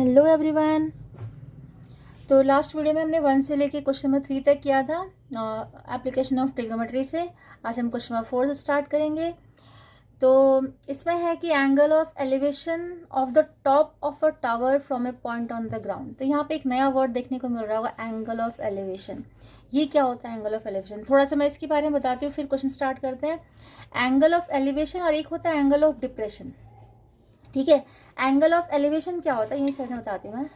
Hello everyone. तो last video में हमने 1 से लेके क्वेश्चन नंबर 3 तक किया था एप्लीकेशन ऑफ ट्रिग्नोमेट्री से। आज हम क्वेश्चन नंबर 4 से स्टार्ट करेंगे। तो इसमें है कि angle of elevation of the top of a tower from A point on the ground. तो यहाँ पे एक नया वर्ड देखने को मिल रहा होगा, एंगल ऑफ एलिवेशन। ये क्या होता है एंगल ऑफ एलिवेशन? थोड़ा सा मैं इसके बारे में बताती हूँ, फिर क्वेश्चन स्टार्ट करते हैं। एंगल ऑफ एलिवेशन और एक होता है एंगल ऑफ डिप्रेशन। ठीक है, एंगल ऑफ एलिवेशन क्या होता है ये साइड में बताती हूँ मैं।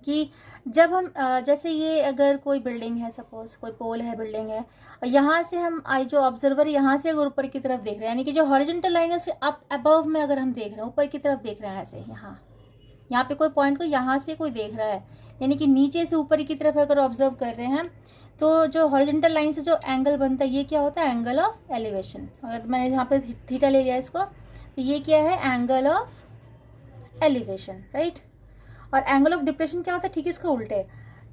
कि जब हम जैसे ये अगर कोई बिल्डिंग है, सपोज कोई पोल है, बिल्डिंग है, और यहाँ से हम जो ऑब्जर्वर यहाँ से अगर ऊपर की तरफ देख रहे हैं, यानी कि जो हॉरिजॉन्टल लाइन है उससे अप अबव में अगर हम देख रहे हैं, ऊपर की तरफ देख रहे हैं, ऐसे यहाँ पे कोई पॉइंट को यहाँ से कोई देख रहा है, यानी कि नीचे से ऊपर की तरफ अगर ऑब्जर्व कर रहे हैं, तो जो हॉरिजॉन्टल लाइन से जो एंगल बनता है ये क्या होता है? Angle of elevation. अगर मैंने यहाँ पे थीटा ले लिया इसको, तो ये क्या है? Angle of elevation, right. और एंगल ऑफ डिप्रेशन क्या होता है? ठीक इसका उल्टे।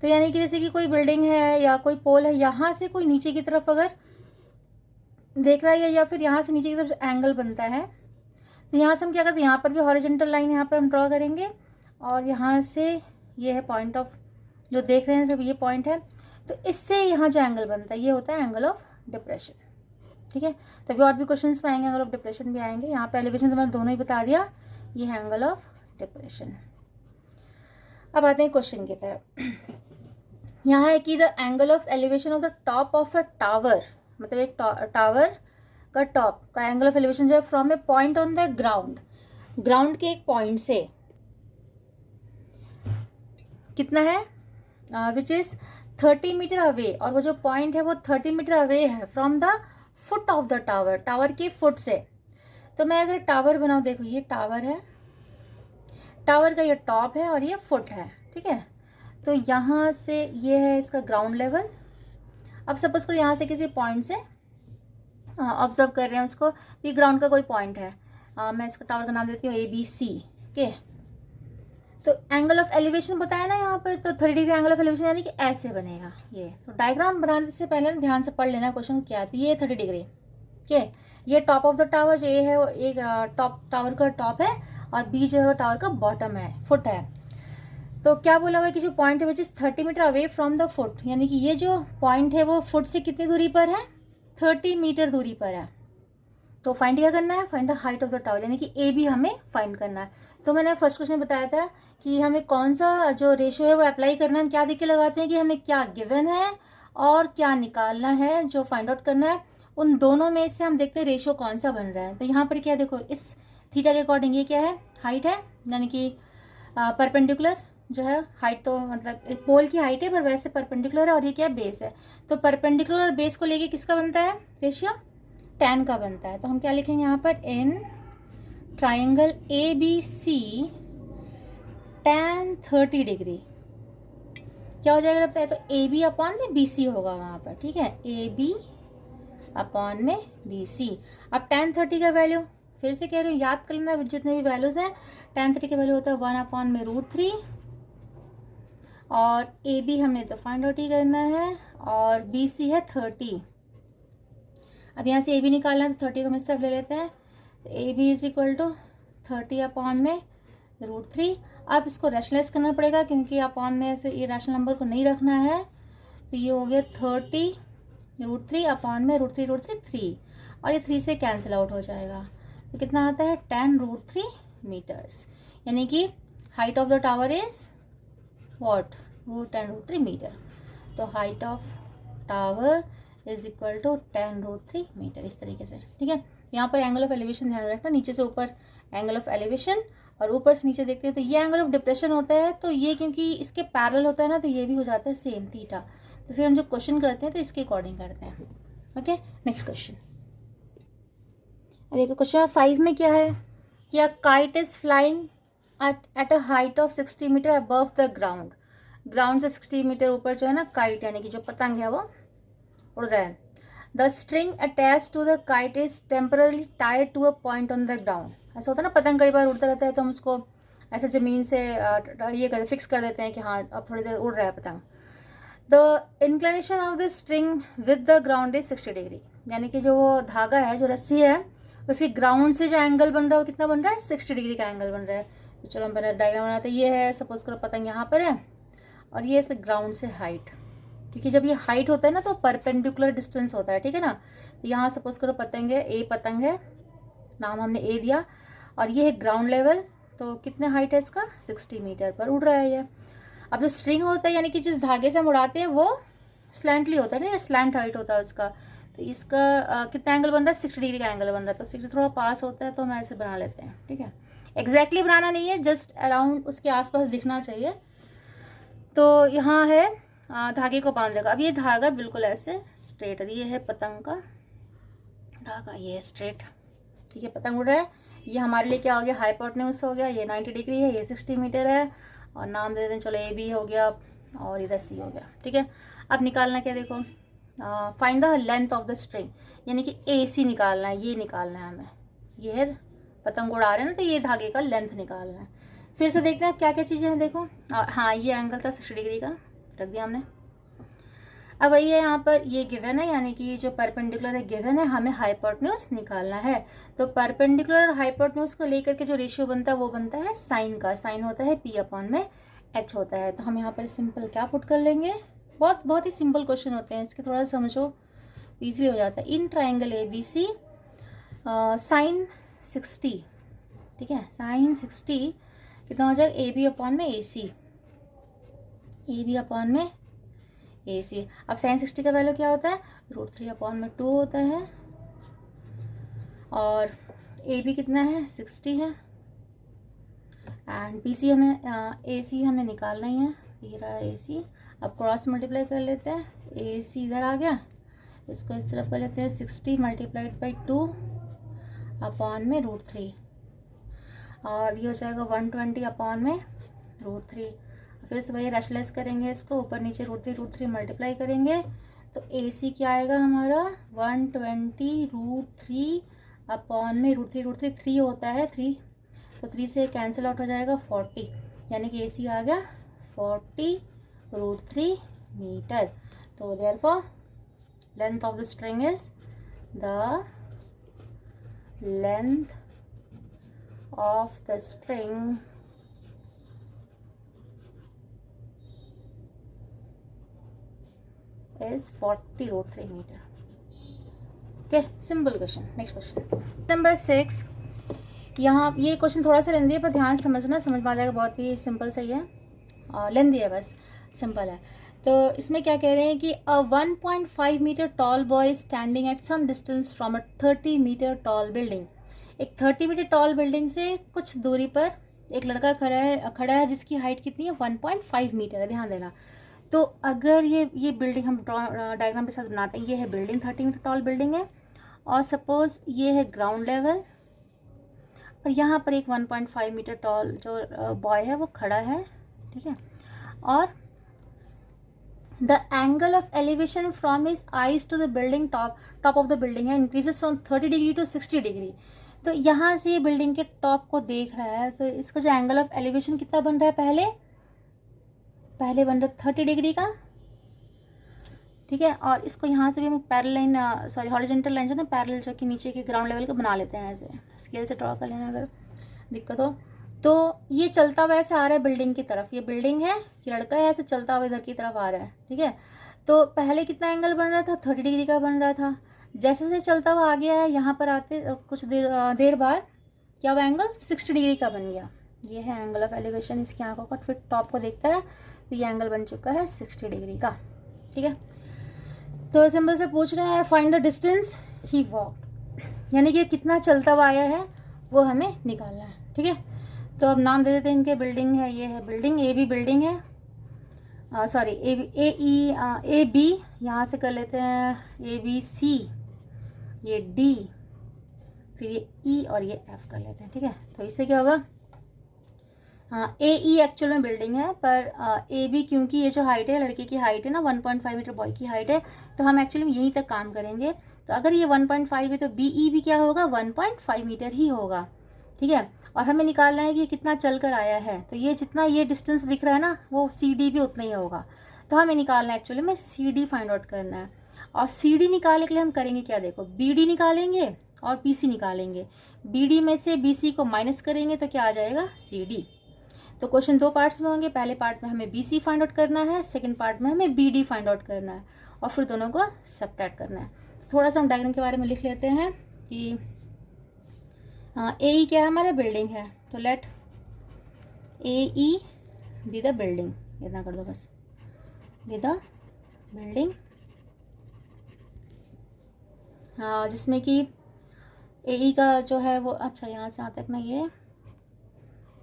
तो यानी कि जैसे कि कोई बिल्डिंग है या कोई पोल है, यहाँ से कोई नीचे की तरफ अगर देख रहा है या फिर यहाँ से नीचे की तरफ एंगल बनता है, तो यहाँ से हम क्या करते हैं, यहाँ पर भी हॉरिजॉन्टल लाइन यहाँ पर हम ड्रॉ करेंगे, और यहाँ से ये है पॉइंट ऑफ जो देख रहे हैं, जब ये पॉइंट है, तो इससे यहाँ जो एंगल बनता है ये होता है एंगल ऑफ डिप्रेशन। ठीक है, तभी और भी क्वेश्चन में आएंगे, एंगल ऑफ डिप्रेशन भी आएंगे। यहाँ पे एलिवेशन तो मैंने दोनों ही बता दिया, ये है एंगल ऑफ डिप्रेशन। अब आते हैं क्वेश्चन की तरफ। यहाँ है कि the angle of elevation of the top of a tower, मतलब एक टावर का टॉप का एंगल ऑफ एलिवेशन जो है from A point on the ground, ground के एक पॉइंट से कितना है? विच इज 30 मीटर अवे, और वो जो पॉइंट है वो 30 मीटर अवे है from the foot of the tower, tower के फुट से। तो मैं अगर टावर बनाऊं, देखो ये टावर है, टावर का ये टॉप है और ये फुट है, ठीक है। तो यहाँ से ये है इसका ग्राउंड लेवल। अब सपोज करो यहाँ से किसी पॉइंट से ऑब्जर्व कर रहे हैं उसको, ये ग्राउंड का कोई पॉइंट है, मैं इसका टावर का नाम देती हूँ ABC, ओके। तो एंगल ऑफ एलिवेशन बताया ना यहाँ पर, तो 30 डिग्री एंगल ऑफ एलिवेशन यानी कि ऐसे बनेगा ये। तो डायग्राम बनाने से पहले ध्यान से पढ़ लेना क्वेश्चन क्या है। तो ये 30 डिग्री, ओके। ये टॉप ऑफ द टावर जो ये है, वो एक टॉप टावर का टॉप है, और बी जो है टावर का बॉटम है, फुट है। तो क्या बोला हुआ है कि जो पॉइंट है which is 30 metre away from the foot, यानी कि ये जो पॉइंट है वो फुट से कितनी दूरी पर है? 30 मीटर दूरी पर है। तो फाइंड क्या करना है? Find the height of the tower, यानी कि AB हमें फाइंड करना है। तो मैंने फर्स्ट क्वेश्चन में बताया था कि हमें कौन सा जो रेशियो है वो अप्लाई करना है। हम क्या देख के लगाते हैं कि हमें क्या गिवन है और क्या निकालना है, जो फाइंड आउट करना है, उन दोनों में से हम देखते हैं रेशियो कौन सा बन रहा है। तो यहाँ पर क्या देखो, इस थीटा के अकॉर्डिंग ये क्या है? हाइट है, यानी कि परपेंडिकुलर जो है हाइट, तो मतलब पोल की हाइट है पर वैसे परपेंडिकुलर है, और ये क्या है? बेस है। तो परपेंडिकुलर और बेस को लेके किसका बनता है रेशियो? tan का बनता है। तो हम क्या लिखेंगे यहाँ पर? In triangle ABC tan 30 degree क्या हो जाएगा लगता है? तो AB अपॉन में BC होगा वहाँ पर, ठीक है। AB अपॉन में BC। अब tan 30 का वैल्यू फिर से कह रही हूँ, याद कर लेना जितने भी वैल्यूज हैं। tan 30 का वैल्यू होता है 1 अपॉन में √3, और AB हमें तो फाइंड आउट ही करना है, और BC है 30। अब यहाँ से AB निकालना है, तो 30 को हम सब ले लेते हैं। तो AB is equal to 30 upon में √3। अब इसको रैशनलाइज करना पड़ेगा, क्योंकि अपॉन में ऐसे ये रैशनल नंबर को नहीं रखना है। तो ये हो गया 30 √3 अपॉन में √3 3, और ये 3 से कैंसिल आउट हो जाएगा। तो कितना आता है? tan √3 मीटर्स, यानी कि height of the tower is what? tan √3 metre. तो height of tower is equal to tan √3 metre, इस तरीके से, ठीक है। यहाँ पर एंगल ऑफ एलिवेशन ध्यान रखना, नीचे से ऊपर एंगल ऑफ एलिवेशन, और ऊपर से नीचे देखते हैं तो ये एंगल ऑफ डिप्रेशन होता है। तो ये क्योंकि इसके पैरेलल होता है ना, तो ये भी हो जाता है सेम थीटा। तो फिर हम जो क्वेश्चन करते हैं तो इसके अकॉर्डिंग करते हैं, ओके। नेक्स्ट क्वेश्चन देखो, क्वेश्चन 5 में क्या है कि a kite is flying at a height of 60 metre above the ground. Ground से 60 मीटर ऊपर जो है ना काइट, यानी कि जो पतंग है वो उड़ रहा है। The string attach to the kite is temporarily tied to a point on the ground. ऐसा होता है ना, पतंग कई बार उड़ता रहता है तो हम उसको ऐसे ज़मीन से ये कर फिक्स कर देते हैं कि हाँ अब थोड़ी देर उड़ रहा है पतंग। The inclination of the string with the ground is 60 degree, यानी कि जो वो धागा है, जो रस्सी है, उसकी ग्राउंड से जो एंगल बन रहा है वो कितना बन रहा है? 60 डिग्री का एंगल बन रहा है। तो चलो हम डायग्राम बनाते हैं। ये है, सपोज करो पतंग यहाँ पर है और ये है ग्राउंड से हाइट, क्योंकि जब ये हाइट होता है ना तो परपेंडिकुलर डिस्टेंस होता है, ठीक है ना। तो यहाँ सपोज करो पतंग है, ए पतंग है, नाम हमने ए दिया, और ये है ग्राउंड लेवल। तो कितने हाइट है इसका, 60 मीटर पर उड़ रहा है ये। अब जो स्ट्रिंग होता है, यानी कि जिस धागे से हम उड़ाते हैं, वो स्लैंटली होता है ना, स्लैंट हाइट होता है उसका। तो इसका कितना एंगल बन रहा है, 60 डिग्री का एंगल बन रहा है। तो 60 थोड़ा पास होता है तो हम ऐसे बना लेते हैं, ठीक है। एग्जैक्टली बनाना नहीं है, जस्ट अराउंड उसके आसपास दिखना चाहिए। तो यहाँ है धागे को बांध रखा। अब ये धागा बिल्कुल ऐसे स्ट्रेट है, ये है पतंग का धागा, ये स्ट्रेट, ठीक है। पतंग उड़ रहा है, ये हमारे लिए क्या हो गया, हाइपोटेन्यूज हो गया। ये 90 डिग्री है, ये 60 मीटर है, और नाम दे दें चलो ए बी हो गया और इधर सी हो गया, ठीक है। अब निकालना क्या, देखो find the length of the string, यानी कि ए सी निकालना है, ये निकालना है हमें। ये है पतंग उड़ा रहे हैं ना, तो ये धागे का लेंथ निकालना है। फिर से देखते हैं क्या क्या चीज़ें हैं, देखो। हाँ, ये एंगल था 60 डिग्री का, रख दिया हमने। अब वही है, यहाँ पर ये गिवन है, यानी कि जो परपेंडिकुलर है गिवन है, हमें हाइपोटेन्यूज निकालना है। तो परपेंडिकुलर और हाइपोटेन्यूज को लेकर के जो रेशियो बनता है वो बनता है साइन का। साइन होता है P अपॉन में H होता है। तो हम यहाँ पर सिंपल क्या पुट कर लेंगे, बहुत ही सिंपल क्वेश्चन होते हैं इसके, थोड़ा समझो ईजिली हो जाता है। इन ट्राइंगल ABC साइन 60, ठीक है, साइन 60 कितना हो जाएगा, AB अपॉन में AC, AB अपॉन में AC। अब साइन 60 का वैल्यू क्या होता है, √3 अपॉन में 2 होता है, और AB कितना है, 60 है, एंड BC हमें AC हमें निकालना ही है, ये रहा AC। अब क्रॉस मल्टीप्लाई कर लेते हैं, AC इधर आ गया, इसको इस तरफ कर लेते हैं, 60 मल्टीप्लाइड बाई 2 अपॉन में √3, और ये हो जाएगा 120 अपॉन में √3। फिर से वही रैशनलाइज करेंगे इसको, ऊपर नीचे √3 मल्टीप्लाई करेंगे, तो AC क्या आएगा हमारा, 120 √3 अपॉन में √3 3 होता है, 3, तो 3 से कैंसिल आउट हो जाएगा 40, यानी कि AC आ गया 40 √3 मीटर। तो therefore length of the string is the length of the string is 40 √3 meter. Okay, simple question. Next question. Number 6. यहाँ ये क्वेश्चन थोड़ा सा लेंदी है, पर ध्यान से समझना, समझ में आ जाएगा, बहुत ही सिंपल सही है, लेंदी है बस, सिंपल है। तो इसमें क्या कह रहे हैं कि a 1.5 metre tall boy standing at some distance from a 30 metre tall building. एक 30 मीटर टॉल बिल्डिंग से कुछ दूरी पर एक लड़का खड़ा है जिसकी हाइट कितनी है, 1.5 मीटर है, ध्यान देना। तो अगर ये बिल्डिंग हम डायग्राम के साथ बनाते हैं, ये है बिल्डिंग, 30 मीटर टॉल बिल्डिंग है, और सपोज ये है ग्राउंड लेवल, और यहाँ पर एक 1.5 मीटर टॉल जो बॉय है वो खड़ा है, ठीक है। और the angle of elevation from his eyes to the building top of the building है increases from 30 degree to 60 degree. तो यहाँ से ये बिल्डिंग के टॉप को देख रहा है, तो इसका जो एंगल ऑफ एलिवेशन कितना बन रहा है, पहले बन रहा है 30 डिग्री का, ठीक है। और इसको यहाँ से भी हम parallel line, sorry horizontal line से ना, पैरेलल जो कि नीचे के ग्राउंड लेवल को बना लेते हैं, ऐसे स्केल से ड्रॉ कर लेना अगर दिक्कत हो। तो ये चलता हुआ ऐसे आ रहा है बिल्डिंग की तरफ, ये बिल्डिंग है, ये लड़का है, ऐसे चलता हुआ इधर की तरफ आ रहा है, ठीक है। तो पहले कितना एंगल बन रहा था, 30 डिग्री का बन रहा था। जैसे जैसे चलता हुआ आ गया है, यहाँ पर आते कुछ देर बाद क्या हुआ, एंगल 60 डिग्री का बन गया। ये है एंगल ऑफ एलिवेशन, इसकी आंखों का फिर टॉप को देखता है, तो ये एंगल बन चुका है 60 डिग्री का, ठीक है। तो सिंपल से पूछ रहा है find the distance he walk, यानी कि कितना चलता हुआ आया है वो हमें निकालना है, ठीक है। तो अब नाम दे देते हैं इनके, बिल्डिंग है, ये है बिल्डिंग, ए बी बिल्डिंग है, सॉरी ए बी, यहाँ से कर लेते हैं ABC, ये D, फिर ये E और ये F कर लेते हैं, ठीक है। तो इससे क्या होगा, AE एक्चुअल में बिल्डिंग है, पर AB क्योंकि ये जो हाइट है लड़के की हाइट है ना, 1.5 मीटर बॉय की हाइट है, तो हम एक्चुअली में यहीं तक काम करेंगे। तो अगर ये 1.5 है तो BE भी क्या होगा, 1.5 मीटर ही होगा, ठीक है। और हमें निकालना है कि ये कितना चल कर आया है, तो ये जितना ये डिस्टेंस दिख रहा है ना, वो CD भी उतना ही होगा। तो हमें निकालना है एक्चुअली में CD फाइंड आउट करना है, और CD निकालने के लिए हम करेंगे क्या, देखो BD निकालेंगे और BC निकालेंगे। BD में से BC को माइनस करेंगे तो क्या आ जाएगा, CD। तो क्वेश्चन दो पार्ट्स में होंगे, पहले पार्ट में हमें BC फाइंड आउट करना है, सेकंड पार्ट में हमें BD फाइंड आउट करना है और फिर दोनों को सब्ट्रैक्ट करना है। थोड़ा सा हम डायग्राम के बारे में लिख लेते हैं कि AE क्या है, हमारा बिल्डिंग है, तो let AE be the building, इतना कर दो बस, बी द बिल्डिंग, हाँ, जिसमें कि AE का जो है वो, अच्छा यहाँ से यहाँ तक ना ये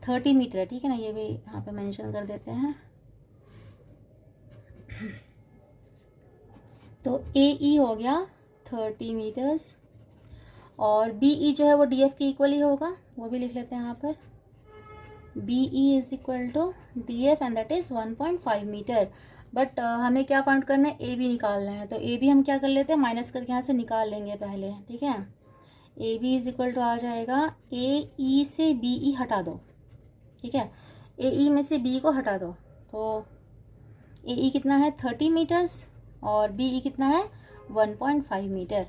30 मीटर है, ठीक है ना, ये भी यहाँ पे मेंशन कर देते हैं। तो AE हो गया 30 मीटर्स और BE जो है वो DF के इक्वल ही होगा, वो भी लिख लेते हैं यहाँ पर, BE is equal to DF and that is 1.5 metre. But हमें क्या फाइंड करना है, AB निकालना है, तो AB हम क्या कर लेते हैं, माइनस करके यहाँ से निकाल लेंगे पहले, ठीक है। AB इज इक्वल टू आ जाएगा, AE से BE हटा दो, ठीक है, AE में से B को हटा दो, तो AE कितना है 30 मीटर्स और BE कितना है 1.5 मीटर,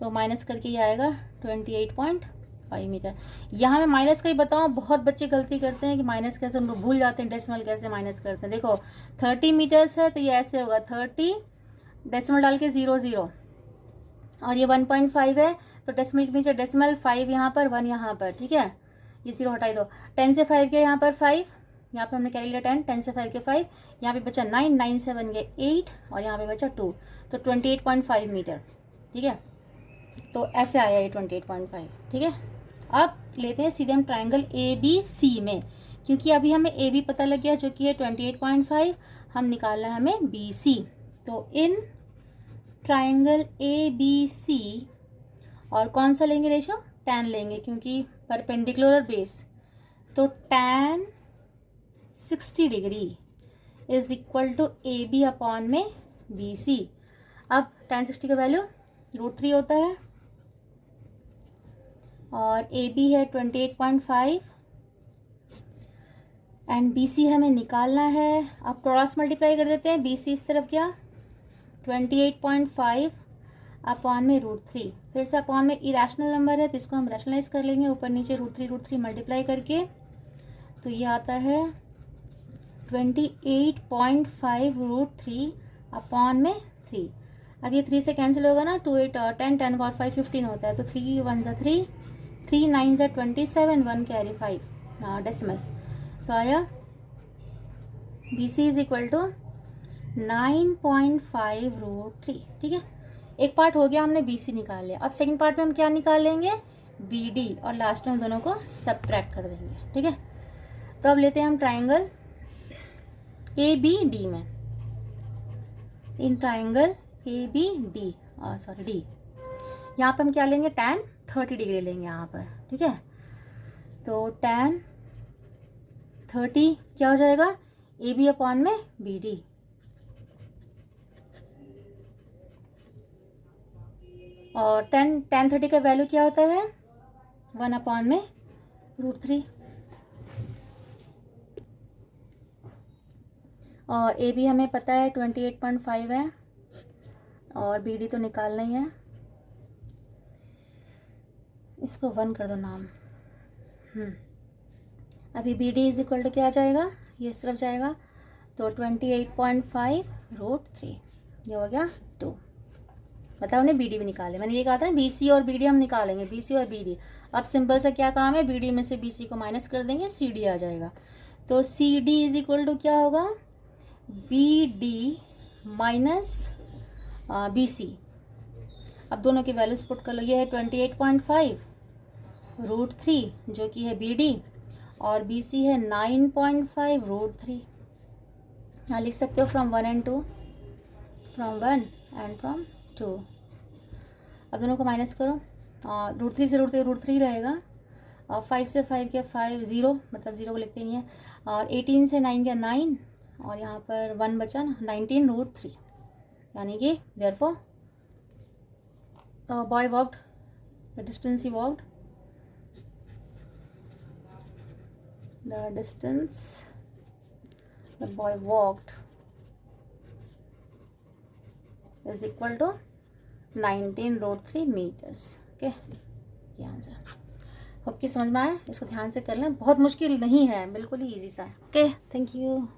तो माइनस करके ये आएगा 28.5 मीटर। यहाँ मैं माइनस का ही बताऊँ, बहुत बच्चे गलती करते हैं कि माइनस कैसे, उनको भूल जाते हैं डेसिमल कैसे माइनस करते हैं। देखो 30 मीटर्स है तो ये ऐसे होगा 30 डेसिमल डाल के 00 और ये 1.5 है तो डेसिमल के नीचे डेसिमल 5 यहाँ पर 1 यहाँ पर, ठीक है, ये 0 हटाई दो, 10 से 5 के यहाँ पर 5, यहाँ पे हमने कैरी लिया 10 से 5 के 5, यहाँ पे बचा 9 से बन गए 8 और यहाँ पे बचा 2, तो 28.5 मीटर, ठीक है। तो ऐसे आया ये 28.5, ठीक है। अब लेते हैं सीधे हम ट्राइंगल ABC में, क्योंकि अभी हमें AB पता लग गया जो कि है 28.5, हम निकालना है हमें BC। तो इन ट्राइंगल ABC, और कौन सा लेंगे रेशो, tan लेंगे, क्योंकि परपेंडिकुलर बेस, तो tan 60 degree is equal to AB upon में BC। अब tan 60 का वैल्यू √3 होता है और AB है 28.5 एंड BC हमें निकालना है। अब क्रॉस मल्टीप्लाई कर देते हैं, BC इस तरफ क्या 28.5 अपॉन में √3, फिर से अपॉन में इरेशनल नंबर है तो इसको हम रैशनलाइज कर लेंगे, ऊपर नीचे √3 मल्टीप्लाई करके, तो ये आता है 28.5 √3 अपॉन में 3। अब ये 3 से कैंसिल होगा ना, 2 8 10 10 और 5 15 होता है, तो 3 1 3, 3 9 27, 1 कैरी 5 डेसिमल, तो आया BC इज इक्वल टू 9.5 √3, ठीक है। एक पार्ट हो गया, हमने BC निकाल लिया। अब सेकंड पार्ट में हम क्या निकाल लेंगे, BD, और लास्ट में हम दोनों को सब्ट्रैक्ट कर देंगे, ठीक है। तो अब लेते हैं हम ट्राइंगल ABD में, इन ट्राइंगल ABD D, यहाँ पे हम क्या लेंगे, tan 30 डिग्री लेंगे यहाँ पर, ठीक है। तो tan 30 क्या हो जाएगा, AB अपॉन में BD, और tan 30 का वैल्यू क्या होता है 1 अपॉन में √3, और AB हमें पता है 28.5 है और BD तो निकालना ही है, इसको 1 कर दो नाम। अभी BD इज इक्वल टू क्या आ जाएगा, ये इस तरफ जाएगा, तो 28.5 √3, ये हो गया 2। बताओ हमने BD भी निकाले, मैंने ये कहा था ना BC और BD हम निकालेंगे, BC और BD। अब सिंपल सा क्या काम है, BD में से BC को माइनस कर देंगे, CD आ जाएगा, तो CD इज इक्वल टू क्या होगा, BD माइनस BC। अब दोनों की वैल्यूज पुट कर लो, ये है 28.5 √3 जो कि है BD और BC है 9.5 √3। यहाँ लिख सकते हो from 1 and 2, from 1 and from 2। अब दोनों को माइनस करो, √3 से √3 रहेगा, और 5 से 5 के 5 0, मतलब 0 को लिखते ही हैं, और 18 से 9 के 9, और यहाँ पर 1 बचा ना, 19 √3, यानी कि therefore boy walked the distance he walked, the distance the boy walked is equal to 19 √3 meters, okay। ये आंसर। होप कि समझ में आए, इसको ध्यान से कर लें, बहुत मुश्किल नहीं है, बिल्कुल ही ईजी सा है। Okay, thank you.